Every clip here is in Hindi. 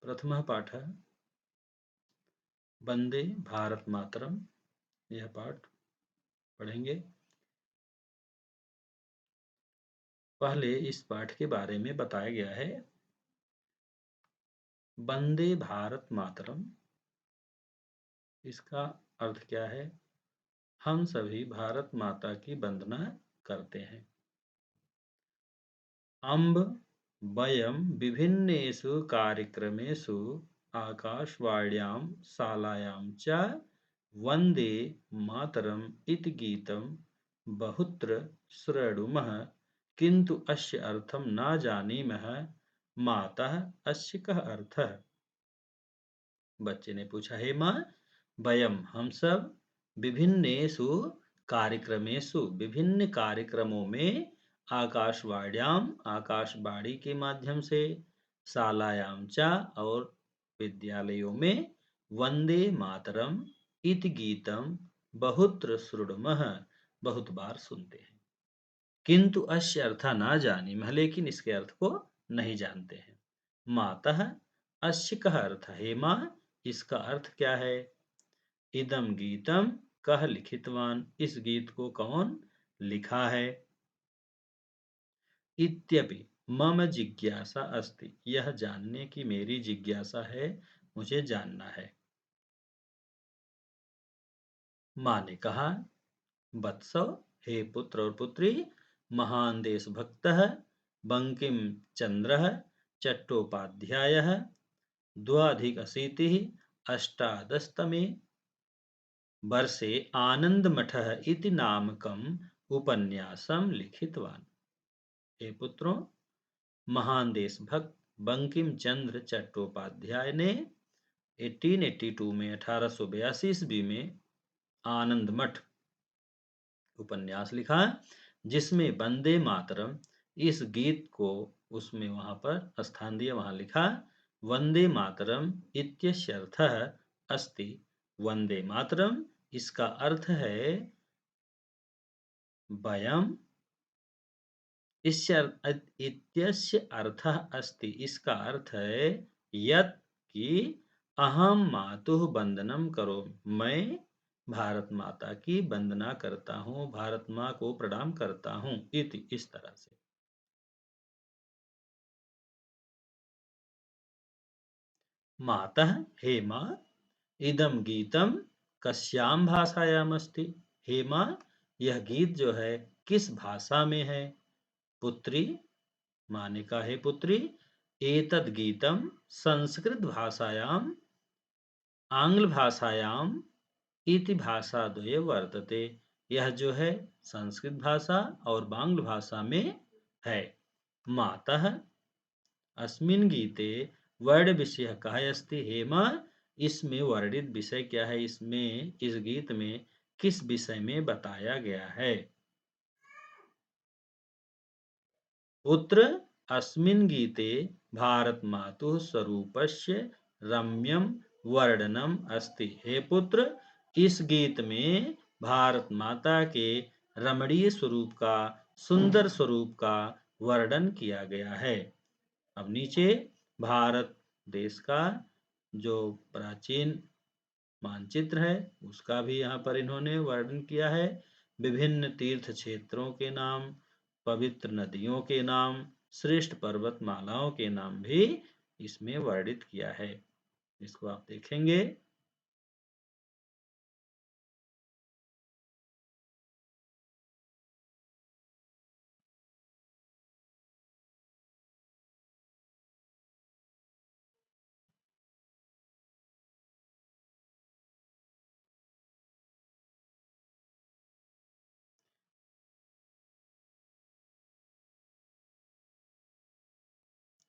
प्रथमः पाठः वंदे भारत मातरम। यह पाठ पढ़ेंगे। पहले इस पाठ के बारे में बताया गया है। वंदे भारत मातरम, इसका अर्थ क्या है? हम सभी भारत माता की वंदना करते हैं। अम्ब वयं विभिन्नेषु कार्यक्रमेषु आकाशवाण्यां शालायां च वन्दे मातरम् इति गीतं बहुत्र शृणुमः, किन्तु अस्य अर्थं न जानीमः। मातः अस्य कः अर्थः? बच्चे ने पूछा, हे माँ, वयम हम सब विभिन्नेषु कार्यक्रमेषु विभिन्न कार्यक्रमों में आकाशवाण्याम आकाशवाणी के माध्यम से शालायाम च और विद्यालयों में वंदे मातरम इति गीतम बहुत्र श्रुणुमः बहुत बार सुनते हैं। किंतु अस्य अर्थ न जानीमः, लेकिन इसके अर्थ को नहीं जानते हैं। मातः अस्य कः अर्थ है? माँ, इसका अर्थ क्या है? इदम गीतम कह लिखितवान, इस गीत को कौन लिखा है? इत्यपि मम जिज्ञासा अस्ति, यह जानने की मेरी जिज्ञासा है, मुझे जानना है। माँ ने कहा, वत्सो, हे पुत्र और पुत्री, महान देशभक्तः बंकिम चंद्रः चट्टोपाध्यायः द्व्यधिकशीतिः अष्टादशतमे वर्षे आनंदमठः इति नामकम् उपन्यासं लिखितवान्। हे पुत्रों, महान देशभक्त बंकिम चंद्र चट्टोपाध्याय ने 1882 में 1882 ईस्वी में आनंद मठ उपन्यास लिखा, जिसमें वंदे मातरम इस गीत को उसमें वहां पर स्थान दिया, वहां लिखा वंदे मातरम इत्यस्यर्थः अस्ति। वंदे मातरम इसका अर्थ है वयम, इत्यस्य अर्थः अस्ति, इसका अर्थ है यत् कि अहम मातुः वंदनम करो, मैं भारत माता की वंदना करता हूँ, भारत माँ को प्रणाम करता हूँ, इति इस तरह से। मातः, हे माँ, इदम गीतम कस्यां भाषायाम अस्ति? हे माँ, यह गीत जो है किस भाषा में है? पुत्री, माँ ने कहा, हे पुत्री, एतद् गीतम संस्कृत भाषायाम आंग्ल भाषायाम इति भाषाद्वये वर्तते। यह जो है संस्कृत भाषा और बांग्ला भाषा में है। मातः अस्मिन् गीते वर्ण विषय कः अस्ति? हे माँ, इसमें वर्णित विषय क्या है? इसमें इस गीत में किस विषय में बताया गया है? पुत्र, अस्मिन् गीते भारत मातुः स्वरूपस्य रम्यं वर्णनम अस्ति। हे पुत्र, इस गीत में भारत माता के रमणीय स्वरूप का, सुंदर स्वरूप का वर्णन किया गया है। अब नीचे भारत देश का जो प्राचीन मानचित्र है उसका भी यहाँ पर इन्होंने वर्णन किया है। विभिन्न तीर्थ क्षेत्रों के नाम, पवित्र नदियों के नाम, श्रेष्ठ पर्वतमालाओं के नाम भी इसमें वर्णित किया है। इसको आप देखेंगे।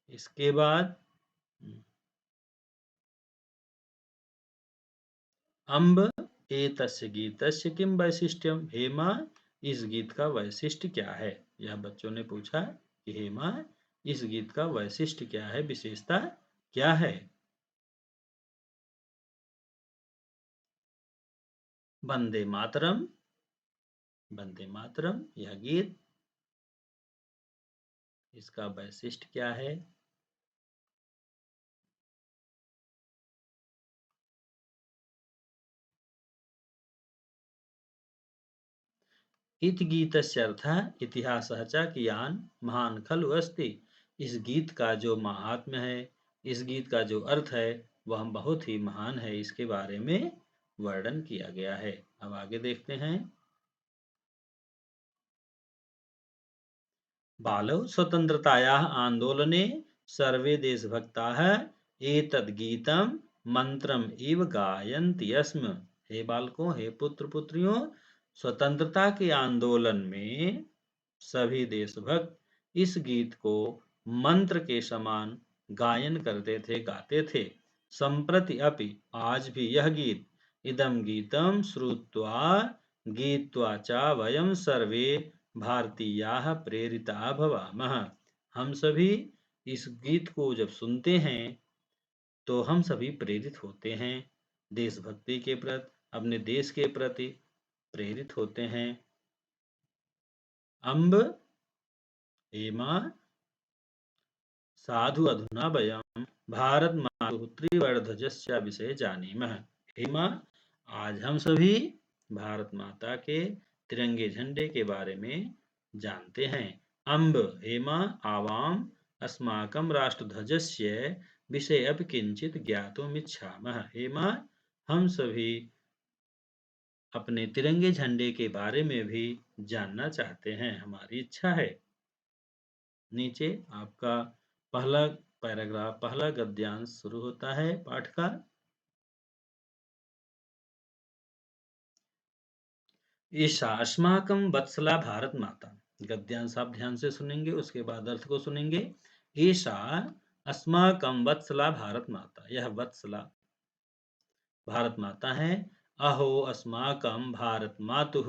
इसके बाद अम्ब एतस्य गीतस्य किं वैशिष्ट्यम? हे माँ, इस गीत का वैशिष्ट्य क्या है? यह बच्चों ने पूछा कि हे माँ, इस गीत का वैशिष्ट्य क्या है, विशेषता क्या है? वंदे मातरम, वंदे मातरम यह गीत, इसका वैशिष्ट्य क्या है? इति गीतस्य अर्थः इतिहासः च कियान् महान् खलु अस्ति। इस गीत का जो महात्म्य है, इस गीत का जो अर्थ है, वह बहुत ही महान है, इसके बारे में वर्णन किया गया है। अब आगे देखते हैं। बालौ स्वतन्त्रतायाः आन्दोलने सर्वे देशभक्ताः एतद् गीतं मंत्रम इव गायन्ति स्म। हे बालकों, हे पुत्र पुत्रियों, स्वतंत्रता के आंदोलन में सभी देशभक्त इस गीत को मंत्र के समान गायन करते थे, गाते थे। संप्रति अपि, आज भी यह गीत, इदम गीतम श्रुत्वा गीत्वा च वयं सर्वे भारतीयाः प्रेरिता भवामः। हम सभी इस गीत को जब सुनते हैं तो हम सभी प्रेरित होते हैं, देशभक्ति के प्रति, अपने देश के प्रति प्रेरित होते हैं। अम्ब हेमा साधु अधुना वयं भारत मातुः त्रिवर्णध्वजस्य विषये जानीमः। हेमा, आज हम सभी भारत माता के तिरंगे झंडे के बारे में जानते हैं। अम्ब हेमा आवाम अस्माकं राष्ट्रध्वजस्य विषये अपि किंचित ज्ञातुमिच्छामः। हेमा, हम सभी अपने तिरंगे झंडे के बारे में भी जानना चाहते हैं, हमारी इच्छा है। नीचे आपका पहला पैराग्राफ, पहला गद्यांश शुरू होता है पाठ का। ईशा अस्माकं वत्सला भारत माता। गद्यांश आप ध्यान से सुनेंगे, उसके बाद अर्थ को सुनेंगे। ईशा अस्माकं वत्सला भारत माता, यह वत्सला भारत माता है। अहो अस्माकं भारत मातुः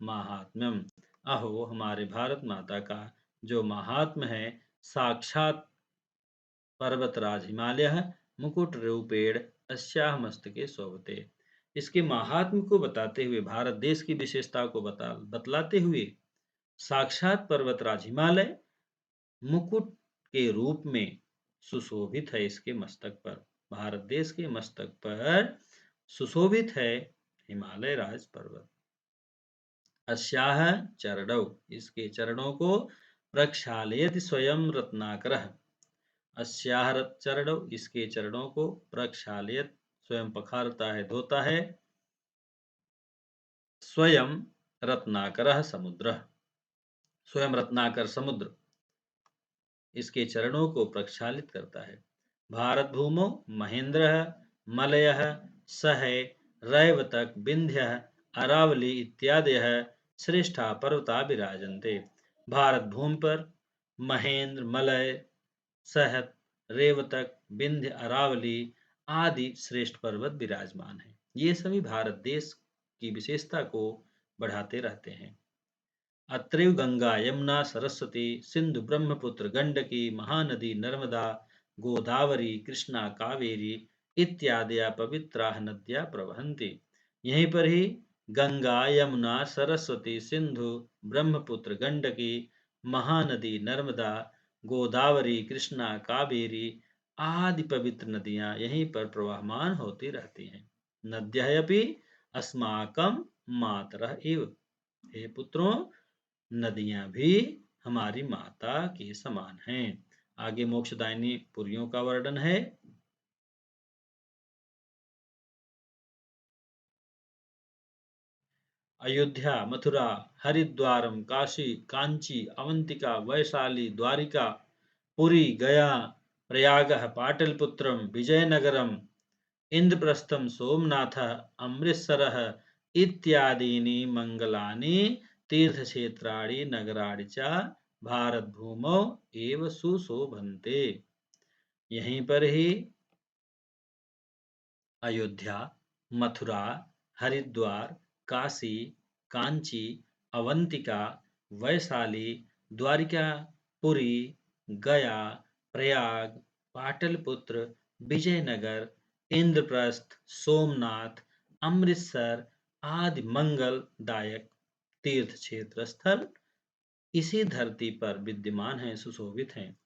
महात्म्यम, अहो हमारे भारत माता का जो महात्म्य है, साक्षात पर्वतराज हिमालय मुकुट रूपेण अस्याः मस्तके शोभते। इसके महात्म्य को बताते हुए, भारत देश की विशेषता को बतलाते हुए, साक्षात पर्वतराज हिमालय मुकुट के रूप में सुशोभित है। इसके मस्तक पर, भारत देश के मस्तक पर सुशोभित है हिमालय राज पर्वत। अस्याः चरणौ, इसके चरणों को प्रक्षालयति स्वयं रत्नाकरः। अस्याः चरणौ, इसके चरणों को प्रक्षालयत, स्वयं पखारता है, धोता है। स्वयं रत्नाकरः समुद्रः, स्वयं रत्नाकर समुद्र इसके चरणों को प्रक्षालित करता है। भारत भूमौ महेंद्रः मलयः सह रैवतक विंध्यः अरावली इत्यादयः श्रेष्ठा पर्वता विराजन्ते। भारत भूमि पर महेंद्र, मलय, सहत, रेवतक, विंध्य, अरावली आदि श्रेष्ठ पर्वत विराजमान हैं। ये सभी भारत देश की विशेषता को बढ़ाते रहते हैं। अत्रैव गंगा यमुना सरस्वती सिंधु ब्रह्मपुत्र गंडकी महानदी नर्मदा गोदावरी कृष्णा कावेरी इत्यादि पवित्राः नद्याः प्रवहन्ति। यहीं पर ही गंगा यमुना सरस्वती सिंधु ब्रह्मपुत्र गंडकी महानदी नर्मदा गोदावरी कृष्णा कावेरी आदि पवित्र नदियां यहीं पर प्रवाहमान होती रहती हैं। नद्यः अपि अस्माकं मातरः एव। हे पुत्रों, नदियां भी हमारी माता के समान हैं। आगे मोक्षदायिनी पुरियों का वर्णन है। अयोध्या, मथुरा, हरिद्वारम, काशी, कांची, अवंतिका, वैशाली, द्वारिका, पुरी, गया, प्रयागः, पाटलिपुत्रम, विजयनगरम, इंद्रप्रस्थम, सोमनाथः, अमृतसरः इत्यादीनि मंगलानि तीर्थक्षेत्राणि नगराणि च भारतभूमौ एव सुशोभन्ते। यहीं पर ही अयोध्या, मथुरा, हरिद्वार, काशी, कांची, अवंतिका, वैशाली, द्वारिका, पुरी, गया, प्रयाग, पाटलिपुत्र, विजयनगर, इंद्रप्रस्थ, सोमनाथ, अमृतसर आदि मंगलदायक तीर्थ क्षेत्र स्थल इसी धरती पर विद्यमान हैं, सुशोभित हैं।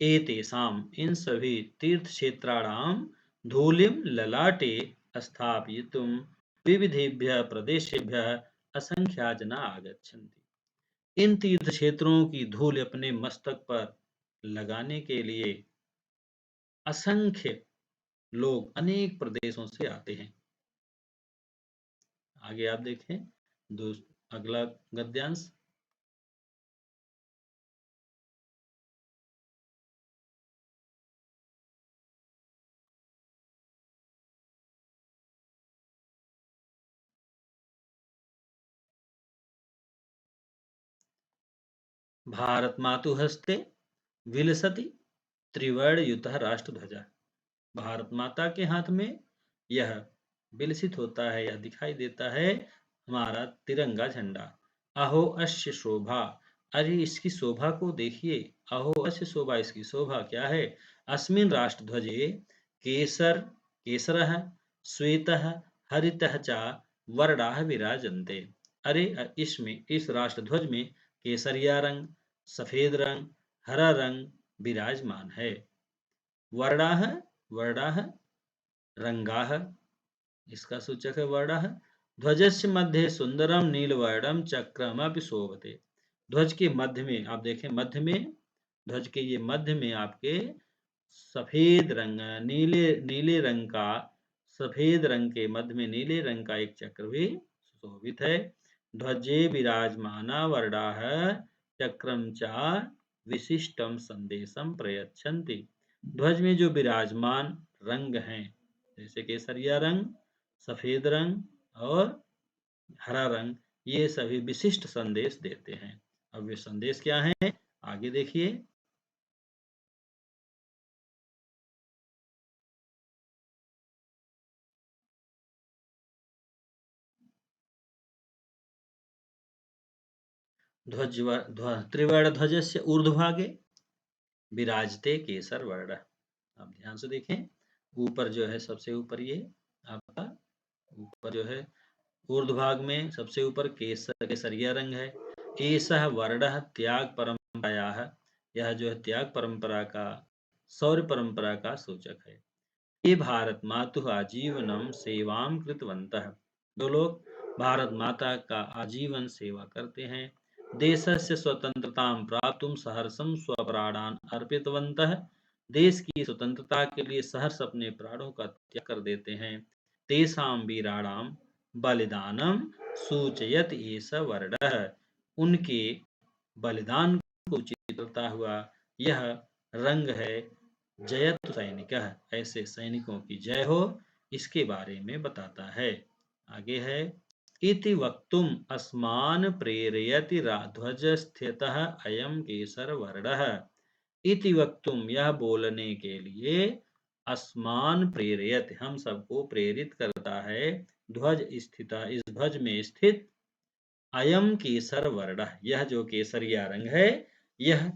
एतेषाम्, इन सभी तीर्थ क्षेत्राणाम धूलिम ललाटे स्थापयितुम विविधेभ्यः प्रदेशेभ्यः असंख्या जना आगच्छन्ति। इन तीर्थ क्षेत्रों की धूल अपने मस्तक पर लगाने के लिए असंख्य लोग अनेक प्रदेशों से आते हैं। आगे आप देखें अगला गद्यांश। भारत मातु हस्ते विलसति त्रिवर्ण युतः राष्ट्रध्वजा। भारत माता के हाथ में यह विलसित होता है या दिखाई देता है हमारा तिरंगा झंडा। अहो अश्य शोभा, अरे इसकी शोभा को देखिए। अहो अश्य शोभा, इसकी शोभा क्या है। अस्मिन् राष्ट्रध्वजे केसर केसरः श्वेतः हरितः च वर्णाः विराजन्ते। अरे इसमें इस राष्ट्रध्वज में केसरिया रंग, सफेद रंग, हरा रंग विराजमान है। वर्णाः वर्णाः रंगाः, इसका सूचक है वर्णाः। ध्वजस्य मध्ये सुंदरम नीलवर्णम चक्रमपि शोभते। ध्वज के मध्य में आप देखें, मध्य में ध्वज के ये मध्य में आपके सफेद रंग नीले नीले रंग का सफेद रंग के मध्य में नीले रंग का एक चक्र भी सुशोभित है। ध्वजे विराजमाना वर्णाः चक्रम च विशिष्टम संदेशम प्रयच्छन्ति। ध्वज में जो विराजमान रंग हैं जैसे केसरिया रंग, सफेद रंग और हरा रंग, ये सभी विशिष्ट संदेश देते हैं। अब वे संदेश क्या हैं आगे देखिए। त्रिवर्ण ध्वजस्य ऊर्ध्वभागे विराजते केसर वर्ण। आप ध्यान से देखें, ऊपर जो है सबसे ऊपर ये आपका ऊपर जो है ऊर्ध्वभाग में सबसे ऊपर केसरिया रंग है। एषः वर्णः त्याग परंपरायाः, यह जो है त्याग परंपरा का शौर्य परंपरा का सूचक है। ये भारत मातुः आजीवनम सेवाम कृतवन्तः, जो लोग भारत माता का आजीवन सेवा करते हैं। देशस्य स्वतंत्रतां प्राप्तुं सहर्षं स्वप्राणान् अर्पितवन्तः, देश की स्वतंत्रता के लिए सहर्ष अपने प्राणों का त्याग कर देते हैं। तेषां वीराणां बलिदानम सूचयत एष वर्णः, उनके बलिदान को उचित करता हुआ यह रंग है। जयतु सैनिकः, ऐसे सैनिकों की जय हो, इसके बारे में बताता है। आगे है इति वक्तुम अस्मान प्रेरयति ध्वज स्थितः अयम केसर वर्णः। इति वक्तुम, यह बोलने के लिए, अस्मान प्रेरयत, हम सबको प्रेरित करता है, ध्वज स्थित, इस ध्वज में स्थित, अयम केसर वर्ण, यह जो केसरिया रंग है, यह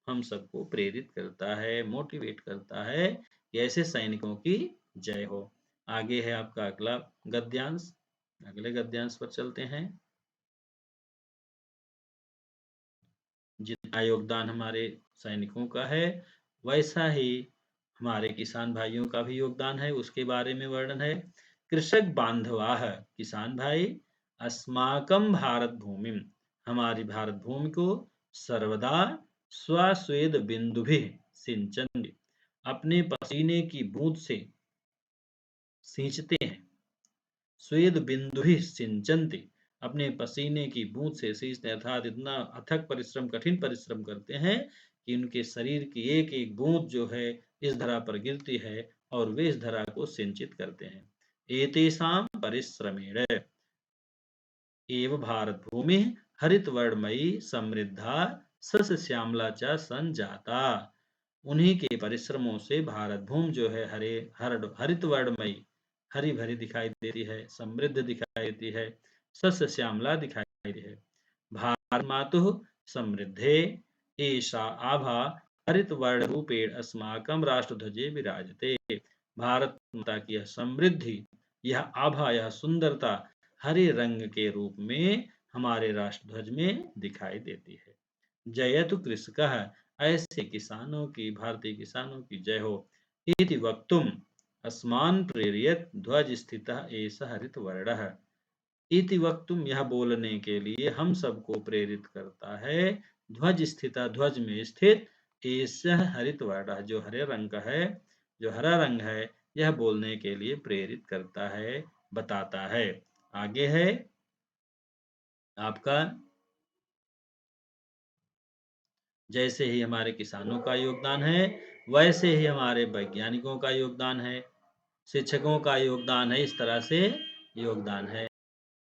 हम सबको प्रेरित करता है, मोटिवेट करता है कि ऐसे सैनिकों की जय हो। आगे है आपका अगला गद्यांश, अगले गद्यांश पर चलते हैं। जितना योगदान हमारे सैनिकों का है वैसा ही हमारे किसान भाइयों का भी योगदान है, उसके बारे में वर्णन है। कृषक बांधवाः, किसान भाई, अस्माकं भारत भूमि, हमारी भारत भूमि को, सर्वदा स्वस्वेद बिंदुभिः सिंचन्ति, अपने पसीने की बूंद से सींचते हैं। स्वेद बिंदुभिः सिंचन्ति, अपने पसीने की बूंद से सींचते हैं, अर्थात इतना अथक परिश्रम, कठिन परिश्रम करते हैं कि उनके शरीर की एक एक बूंद जो है इस धरा पर गिरती है और वे इस धरा को सिंचित करते हैं। एतेषां परिश्रमेण एव भारत भूमि हरित वर्णमयी समृद्धा सस्य श्यामला च संजाता। उन्हीं के परिश्रमों से भारत भूमि जो है हरित वर्णमयी, हरी भरी दिखाई देती है, समृद्ध दिखाई देती है, सस्य श्यामला दिखाई देती है। भारत मातुः समृद्धे एषा आभा हरित वर्ण रूपेण अस्माकं राष्ट्रध्वजे विराजते। भारत माता की यह समृद्धि, यह आभा, यह सुंदरता हरे रंग के रूप में हमारे राष्ट्रध्वज में दिखाई देती है। जयतु कृषकः, ऐसे किसानों की, भारतीय किसानों की जय हो। इति वक्तुम अस्मान् प्रेरयत ध्वज स्थितः एष हरित वर्णः, इति वक्तुम, यह बोलने के लिए हम सबको प्रेरित करता है। ध्वज स्थिता, ध्वज में स्थित, एषः हरित वर्ण, जो हरे रंग का है, जो हरा रंग है, यह बोलने के लिए प्रेरित करता है, बताता है। आगे है आपका, जैसे ही हमारे किसानों का योगदान है, वैसे ही हमारे वैज्ञानिकों का योगदान है, शिक्षकों का योगदान है, इस तरह से योगदान है।